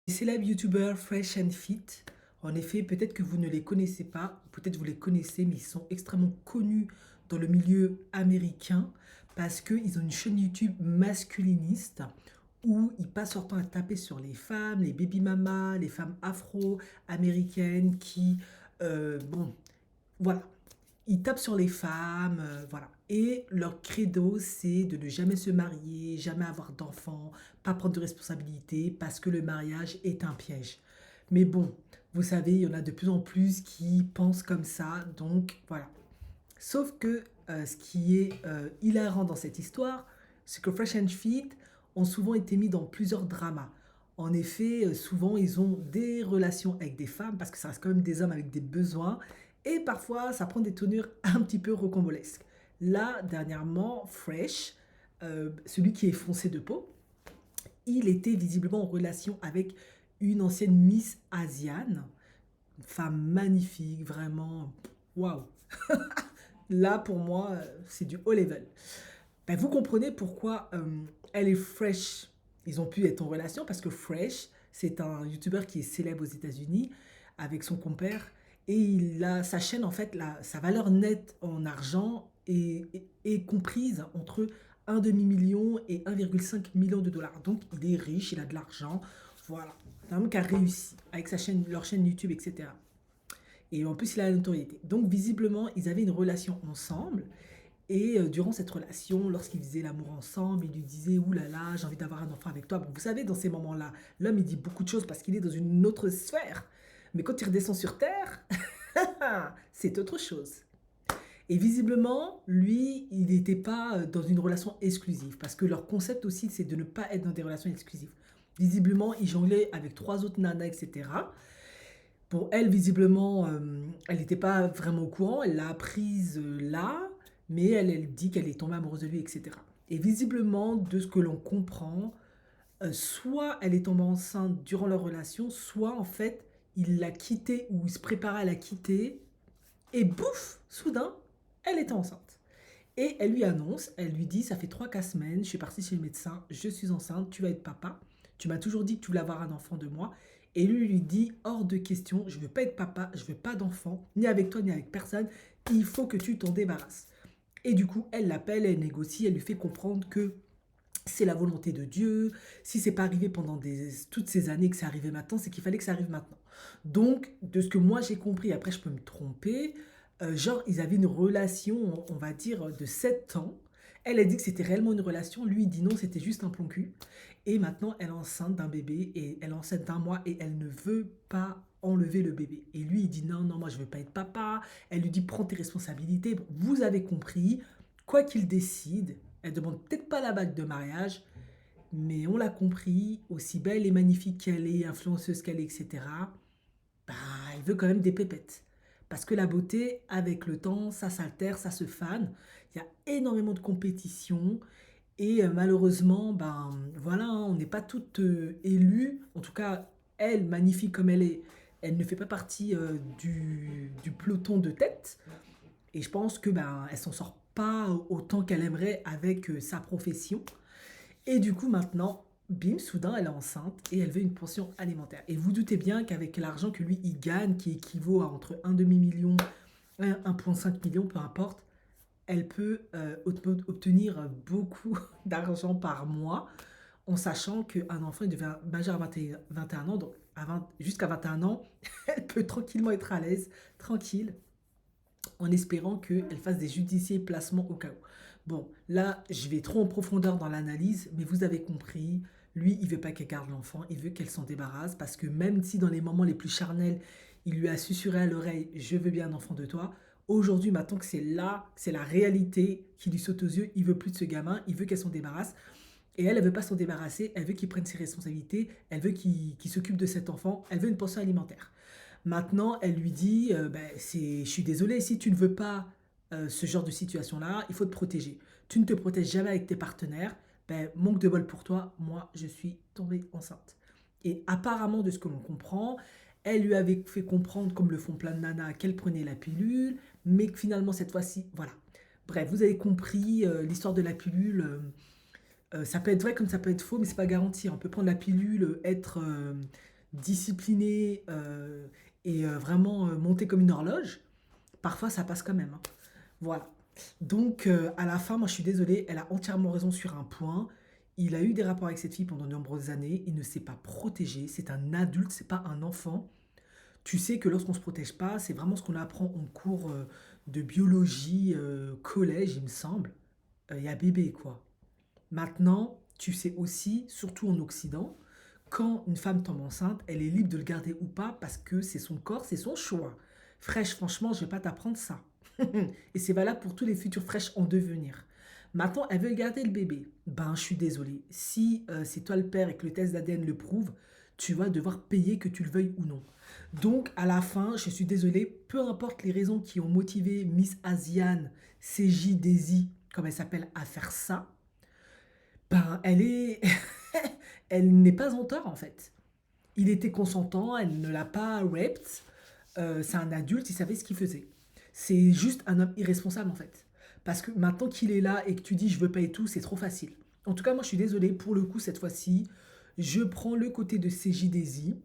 Les célèbres youtubeurs Fresh and Fit, en effet, peut-être que vous ne les connaissez pas, peut-être vous les connaissez, mais ils sont extrêmement connus dans le milieu américain parce qu'ils ont une chaîne YouTube masculiniste où ils passent leur temps à taper sur les femmes, les baby mamas, les femmes afro-américaines qui, bon, voilà, ils tapent sur les femmes, voilà. Et leur credo, c'est de ne jamais se marier, jamais avoir d'enfants, pas prendre de responsabilités, parce que le mariage est un piège. Mais bon, vous savez, il y en a de plus en plus qui pensent comme ça, donc voilà. Sauf que ce qui est hilarant dans cette histoire, c'est que Fresh and Fit ont souvent été mis dans plusieurs dramas. En effet, souvent ils ont des relations avec des femmes parce que ça reste quand même des hommes avec des besoins et parfois ça prend des tournures un petit peu rocambolesques. Là, dernièrement, Fresh, celui qui est foncé de peau, il était visiblement en relation avec une ancienne Miss Asiane, une femme magnifique, vraiment, waouh. Là, pour moi, c'est du haut level. Ben, vous comprenez pourquoi elle est Fresh. Ils ont pu être en relation parce que Fresh, c'est un YouTuber qui est célèbre aux États-Unis avec son compère. Et il a sa chaîne, en fait, sa valeur nette en argent est comprise entre un demi-million et 1,5 million de dollars. Donc, il est riche, il a de l'argent. Voilà. C'est un homme qui a réussi avec sa chaîne, leur chaîne YouTube, etc. Et en plus, il a la notoriété. Donc, visiblement, ils avaient une relation ensemble. Et durant cette relation, lorsqu'ils faisaient l'amour ensemble, il lui disait: ouh là là, j'ai envie d'avoir un enfant avec toi. Bon, vous savez, dans ces moments-là, l'homme, il dit beaucoup de choses parce qu'il est dans une autre sphère. Mais quand il redescend sur Terre, c'est autre chose. Et visiblement, lui, il n'était pas dans une relation exclusive. Parce que leur concept aussi, c'est de ne pas être dans des relations exclusives. Visiblement, il jonglait avec trois autres nanas, etc. Pour elle, visiblement, elle n'était pas vraiment au courant, elle l'a apprise là, mais elle dit qu'elle est tombée amoureuse de lui, etc. Et visiblement, de ce que l'on comprend, soit elle est tombée enceinte durant leur relation, soit en fait, il l'a quittée ou il se préparait à la quitter, et bouf, soudain, elle était enceinte. Et elle lui annonce, elle lui dit: ça fait 3 4 semaines, je suis partie chez le médecin, je suis enceinte, tu vas être papa. Tu m'as toujours dit que tu voulais avoir un enfant de moi. Et lui dit: hors de question, je ne veux pas être papa, je ne veux pas d'enfant, ni avec toi, ni avec personne. Il faut que tu t'en débarrasses. Et du coup, elle l'appelle, elle négocie, elle lui fait comprendre que c'est la volonté de Dieu. Si c'est pas arrivé pendant toutes ces années que c'est arrivé maintenant, c'est qu'il fallait que ça arrive maintenant. Donc, de ce que moi j'ai compris, après je peux me tromper, genre ils avaient une relation, on va dire, de 7 ans. Elle a dit que c'était réellement une relation, lui il dit non, c'était juste un plan cul. Et maintenant elle est enceinte d'un bébé, et elle est enceinte d'un mois, et elle ne veut pas enlever le bébé. Et lui il dit non, non, moi je veux pas être papa. Elle lui dit: prends tes responsabilités. Bon, vous avez compris, quoi qu'il décide, elle demande peut-être pas la bague de mariage, mais on l'a compris, aussi belle et magnifique qu'elle est, influenceuse qu'elle est, etc., bah, elle veut quand même des pépettes. Parce que la beauté, avec le temps, ça s'altère, ça se fane. Il y a énormément de compétition. Et malheureusement, ben voilà, hein, on n'est pas toutes élues. En tout cas, elle, magnifique comme elle ne fait pas partie du peloton de tête. Et je pense que ben, elle s'en sort pas autant qu'elle aimerait avec sa profession. Et du coup, maintenant, bim, soudain, elle est enceinte et elle veut une pension alimentaire. Et vous doutez bien qu'avec l'argent que lui, il gagne, qui équivaut à entre un demi-million et 1,5 million, peu importe, elle peut obtenir beaucoup d'argent par mois, en sachant qu'un enfant il devient majeur à 21 ans, donc jusqu'à 21 ans, elle peut tranquillement être à l'aise, tranquille, en espérant qu'elle fasse des judiciaires placements au cas où. Bon, là, je vais trop en profondeur dans l'analyse, mais vous avez compris, lui, il veut pas qu'elle garde l'enfant, il veut qu'elle s'en débarrasse, parce que même si dans les moments les plus charnels, il lui a susurré à l'oreille: je veux bien un enfant de toi, aujourd'hui, maintenant que c'est là, c'est la réalité qui lui saute aux yeux, il veut plus de ce gamin, il veut qu'elle s'en débarrasse. Et elle veut pas s'en débarrasser, elle veut qu'il prenne ses responsabilités, elle veut qu'il s'occupe de cet enfant, elle veut une pension alimentaire. Maintenant, elle lui dit: ben, je suis désolée, si tu ne veux pas ce genre de situation-là, il faut te protéger. Tu ne te protèges jamais avec tes partenaires. Ben, manque de bol pour toi, moi, je suis tombée enceinte. Et apparemment, de ce que l'on comprend, elle lui avait fait comprendre, comme le font plein de nanas, qu'elle prenait la pilule, mais que finalement, cette fois-ci, voilà. Bref, vous avez compris l'histoire de la pilule. Ça peut être vrai comme ça peut être faux, mais c'est pas garanti. On peut prendre la pilule, être discipliné et vraiment monté comme une horloge, parfois ça passe quand même, hein. Voilà. Donc, à la fin, moi je suis désolée, elle a entièrement raison sur un point. Il a eu des rapports avec cette fille pendant de nombreuses années, il ne s'est pas protégé, c'est un adulte, c'est pas un enfant. Tu sais que lorsqu'on ne se protège pas, c'est vraiment ce qu'on apprend en cours de biologie, collège, il me semble. Il y a bébé, quoi. Maintenant, tu sais aussi, surtout en Occident, quand une femme tombe enceinte, elle est libre de le garder ou pas parce que c'est son corps, c'est son choix. Fraîche, franchement, je vais pas t'apprendre ça. Et c'est valable pour tous les futurs fraîches en devenir. Maintenant, elle veut garder le bébé. Ben, je suis désolée. Si c'est toi le père et que le test d'ADN le prouve, tu vas devoir payer que tu le veuilles ou non. Donc, à la fin, je suis désolée, peu importe les raisons qui ont motivé Miss Asiane, CJ Daisy, comme elle s'appelle, à faire ça, ben, elle est... elle n'est pas en tort, en fait. Il était consentant, elle ne l'a pas raped. C'est un adulte, il savait ce qu'il faisait. C'est juste un homme irresponsable, en fait. Parce que maintenant qu'il est là et que tu dis je veux pas et tout, c'est trop facile. En tout cas, moi, je suis désolée, pour le coup, cette fois-ci, je prends le côté de CJ Daisy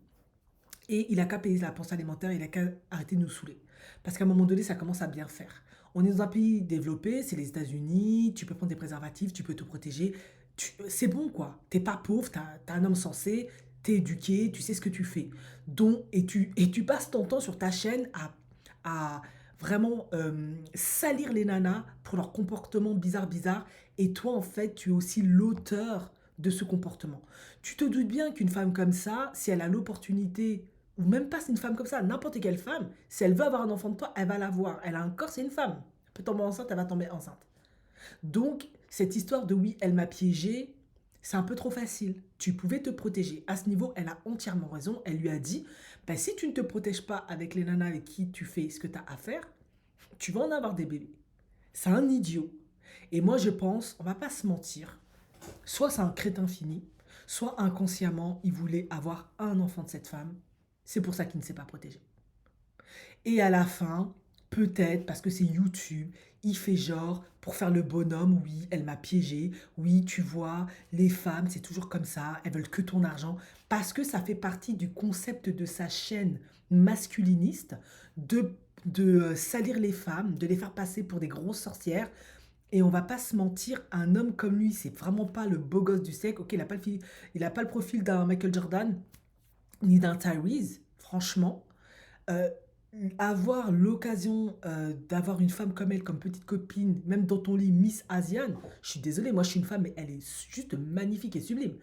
et il a qu'à payer la pension alimentaire, il a qu'à arrêter de nous saouler. Parce qu'à un moment donné, ça commence à bien faire. On est dans un pays développé, c'est les États-Unis, tu peux prendre des préservatifs, tu peux te protéger. C'est bon quoi. T'es pas pauvre, t'as un homme sensé, t'es éduqué, tu sais ce que tu fais. Donc, et tu passes ton temps sur ta chaîne à vraiment salir les nanas pour leur comportement bizarre. Et toi, en fait, tu es aussi l'auteur de ce comportement. Tu te doutes bien qu'une femme comme ça, si elle a l'opportunité ou même pas c'est une femme comme ça, n'importe quelle femme, si elle veut avoir un enfant de toi, elle va l'avoir. Elle a un corps, c'est une femme. Elle peut tomber enceinte, elle va tomber enceinte. Donc, cette histoire de oui, elle m'a piégée, c'est un peu trop facile. Tu pouvais te protéger. À ce niveau, elle a entièrement raison. Elle lui a dit, bah, si tu ne te protèges pas avec les nanas avec qui tu fais ce que tu as à faire, tu vas en avoir des bébés. C'est un idiot. Et moi, je pense, on va pas se mentir, soit c'est un crétin fini, soit inconsciemment, il voulait avoir un enfant de cette femme. C'est pour ça qu'il ne s'est pas protégé. Et à la fin, peut-être parce que c'est YouTube, il fait genre pour faire le bonhomme, oui, elle m'a piégé, oui, tu vois, les femmes, c'est toujours comme ça, elles veulent que ton argent, parce que ça fait partie du concept de sa chaîne masculiniste de salir les femmes, de les faire passer pour des grosses sorcières. Et on va pas se mentir, un homme comme lui, c'est vraiment pas le beau gosse du siècle. Ok, il a pas le profil d'un Michael Jordan ni d'un Tyrese, franchement. Euh, Avoir l'occasion d'avoir une femme comme elle, comme petite copine, même dans ton lit, Miss Asiane, je suis désolée, moi je suis une femme, mais elle est juste magnifique et sublime.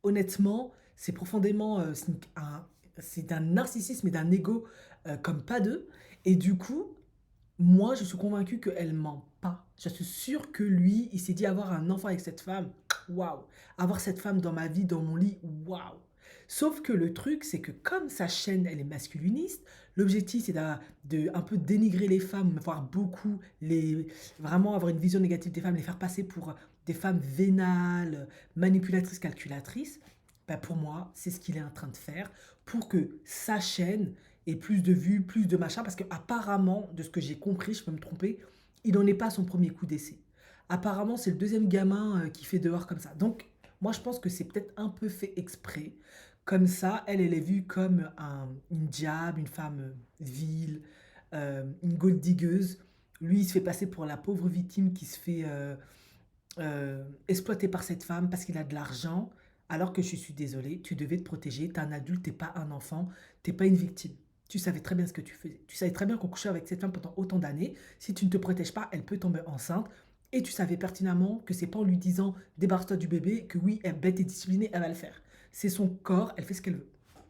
Honnêtement, c'est profondément, c'est d'un narcissisme et d'un ego comme pas deux. Et du coup, moi je suis convaincue qu'elle ment pas. Je suis sûre que lui, il s'est dit avoir un enfant avec cette femme, waouh. Avoir cette femme dans ma vie, dans mon lit, waouh. Sauf que le truc, c'est que comme sa chaîne, elle est masculiniste, l'objectif, c'est de un peu dénigrer les femmes, voire beaucoup, vraiment avoir une vision négative des femmes, les faire passer pour des femmes vénales, manipulatrices, calculatrices. Bah pour moi, c'est ce qu'il est en train de faire pour que sa chaîne ait plus de vues, plus de machin, parce qu'apparemment, de ce que j'ai compris, je peux me tromper, il n'en est pas à son premier coup d'essai. Apparemment, c'est le deuxième gamin qui fait dehors comme ça. Donc, moi, je pense que c'est peut-être un peu fait exprès. Comme ça, elle est vue comme une diable, une femme vile, une gold diggeuse. Lui, il se fait passer pour la pauvre victime qui se fait exploiter par cette femme parce qu'il a de l'argent. Alors que je suis désolée, tu devais te protéger. T'es un adulte, t'es pas un enfant, t'es pas une victime. Tu savais très bien ce que tu faisais. Tu savais très bien qu'on couchait avec cette femme pendant autant d'années. Si tu ne te protèges pas, elle peut tomber enceinte. Et tu savais pertinemment que c'est pas en lui disant débarrasse-toi du bébé que oui, elle est bête et disciplinée, elle va le faire. C'est son corps, elle fait ce qu'elle veut.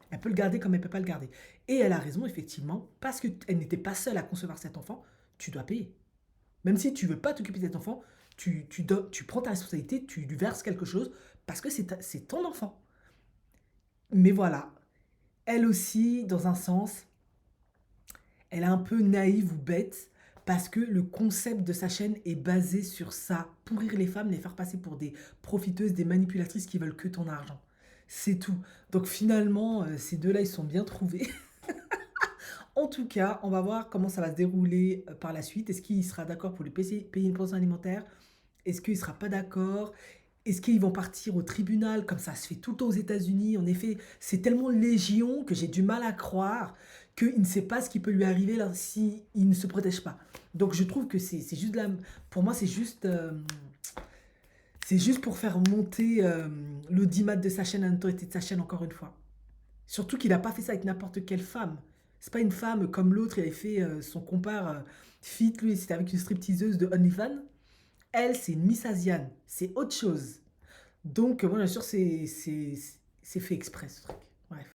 Elle peut le garder comme elle peut pas le garder. Et elle a raison, effectivement, parce qu'elle n'était pas seule à concevoir cet enfant, tu dois payer. Même si tu veux pas t'occuper de cet enfant, tu prends ta responsabilité, tu lui verses quelque chose parce que c'est ton enfant. Mais voilà, elle aussi, dans un sens, elle est un peu naïve ou bête parce que le concept de sa chaîne est basé sur ça, pourrir les femmes, les faire passer pour des profiteuses, des manipulatrices qui veulent que ton argent. C'est tout. Donc finalement, ces deux-là, ils sont bien trouvés. En tout cas, on va voir comment ça va se dérouler par la suite. Est-ce qu'il sera d'accord pour lui payer une pension alimentaire? Est-ce qu'il ne sera pas d'accord? est-ce qu'ils vont partir au tribunal comme ça se fait tout le temps aux États-Unis? En effet, c'est tellement légion que j'ai du mal à croire qu'il ne sait pas ce qui peut lui arriver là, si il ne se protège pas. Donc je trouve que c'est juste de la... Pour moi, c'est juste pour faire monter l'audimat de sa chaîne, la notoriété de sa chaîne encore une fois. Surtout qu'il n'a pas fait ça avec n'importe quelle femme. C'est pas une femme comme l'autre, il avait fait son compare fit, lui, c'était avec une stripteaseuse de OnlyFans. Elle, c'est une Miss Asiane. C'est autre chose. Donc, moi, bien sûr, c'est fait exprès, ce truc. Bref.